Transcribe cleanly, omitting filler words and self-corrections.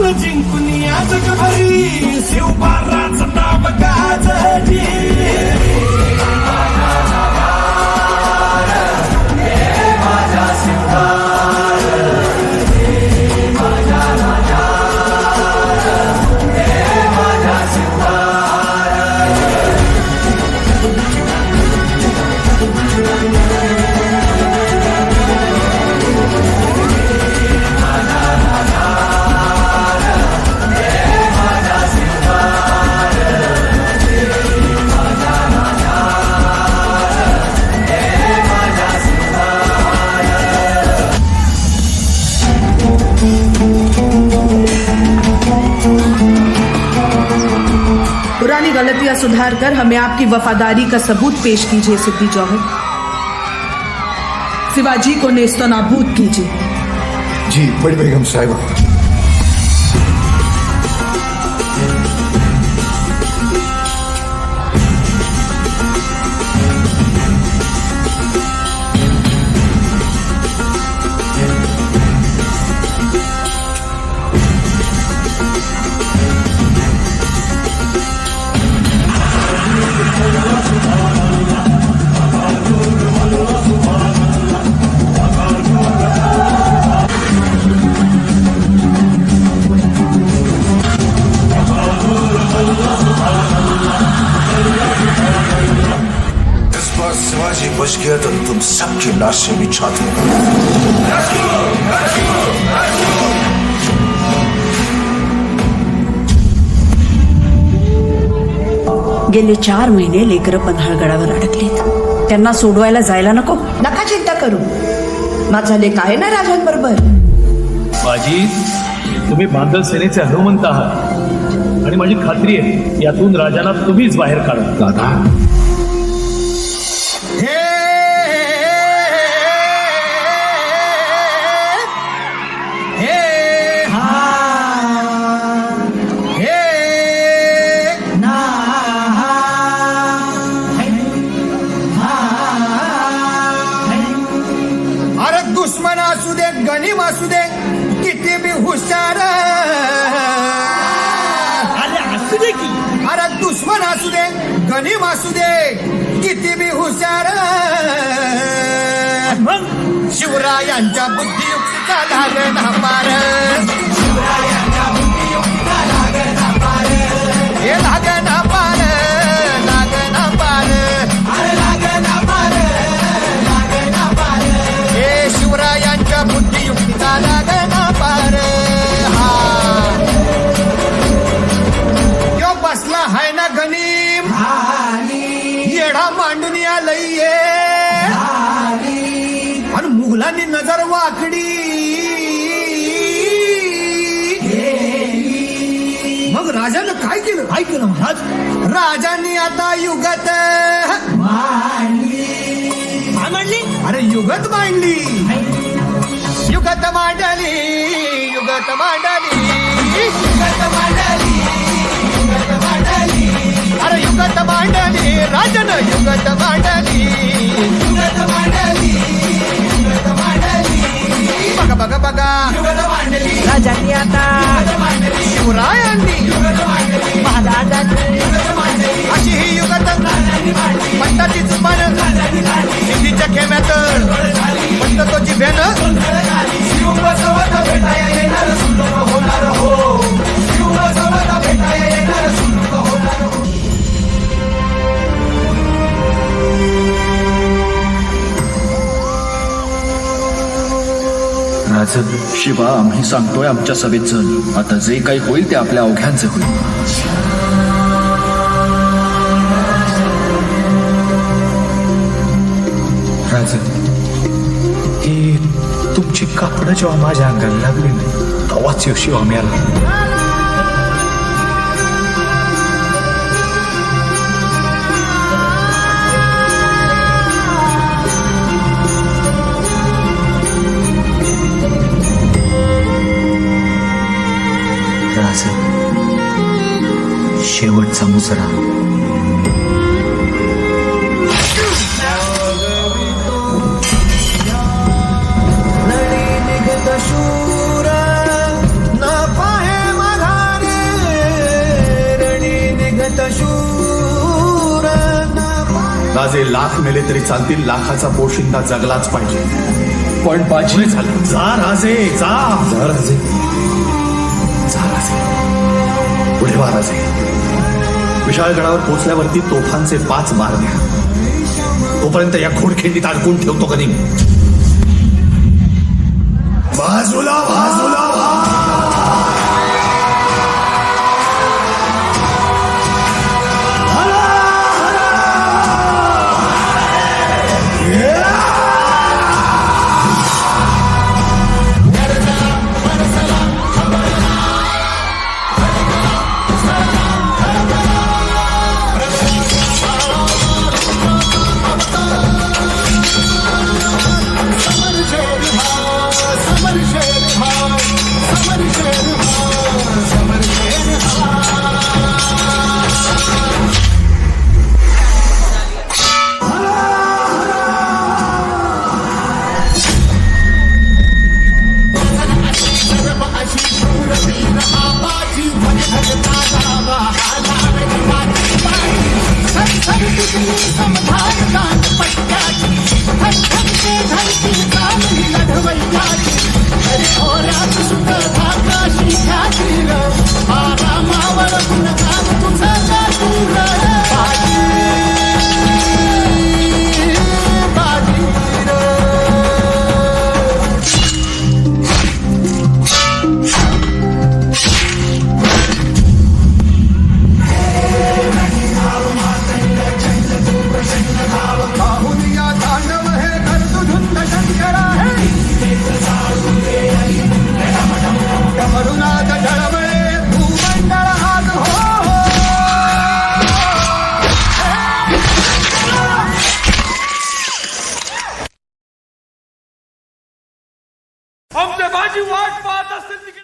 जिंकुनिया जगभरी शिवबाराचं नाव गाजली. पुरानी गलतियां सुधार कर हमें आपकी वफादारी का सबूत पेश कीजिए सिद्दी जौहर. शिवाजी को नेस्तो नाबूद कीजिए. जी बड़ी बेगम साहिबा. शिवाजी बच गया तो तुम सबकी लाशें बिछा दो. गेले 4 महिने लेकरं पन्हाळगडावर अडकलीत. त्यांना सोडवायला जायला नको. नका चिंता करू, माझा लेक आहे ना राजांबरोबर. बाजी, तुम्ही बांधल सेनेचे हनुमंत आहात आणि माझी खात्री आहे यातून राजांना तुम्हीच बाहेर काढा. दादा दुश्मन असू दे गनीम असू दे किती बी हुशार. अरे असू दे की. अरे दुश्मन असू दे गनीम असू दे किती बी हुशार. शिवरायांच्या बुद्धियुक्तीचा लागना पार. शिवरायांच्या बुद्धियुक्तीचा लागना पार. हे लागना पार, लागना पार. अरे लागना पार, लागना पार. हे शिवरायांच्या बुद्धियुक्तीचा लागना पार. हा यो बसला हाय ना गनीम, येडा मांडून आलंय आणि मुघलांनी नजर वाकडी. मग राजानं काय केलं? काय केलं महाराज? राजांनी आता युगत मांडली. अरे युगत मांडली, युगत मांडली, युगत मांडली, युगत मांडली, युगत मांडली. अरे युगत मांडली, राजानं युगत मांडली, युगत मांडली, युगत मांडली. बघा बघा बघा युगत मांडली. राजांनी आता शिवरायांनी महाराजांनी अशी ही युगत पंताची जुबान सिद्धीच्या खेम्यात पंत तो जिभेनं शिवबसवता भेटाया येणार सुलभ होणार हो. शिवबसवता भेटाया येणार सुलभ होणार हो. राजा राज शिवा, आम्ही सांगतोय आमच्या सभेत चल. आता जे काही होईल ते आपल्या अवघ्यांचे होईल. राज ही तुमची कापडं जेव्हा माझ्या अंगाला लागली ना तेव्हाच शिवा मिळाला. राज शेवटचा मुजरा शूर न पाहे माघारे रणी निघत शूर राजे लाख मेले तरी चालतील, लाखाचा पोशिंदा जगलाच पाहिजे. पण बाजी झालं. जा राजे जा. जा राजे, जा राजे. पुढे वा राजे. विशाळगडावर पोचल्यावरती तोफांचे 5 बार द्या. तोपर्यंत या खोडखिंडीत अडकून ठेवतो कधी. बाजूला बाजूला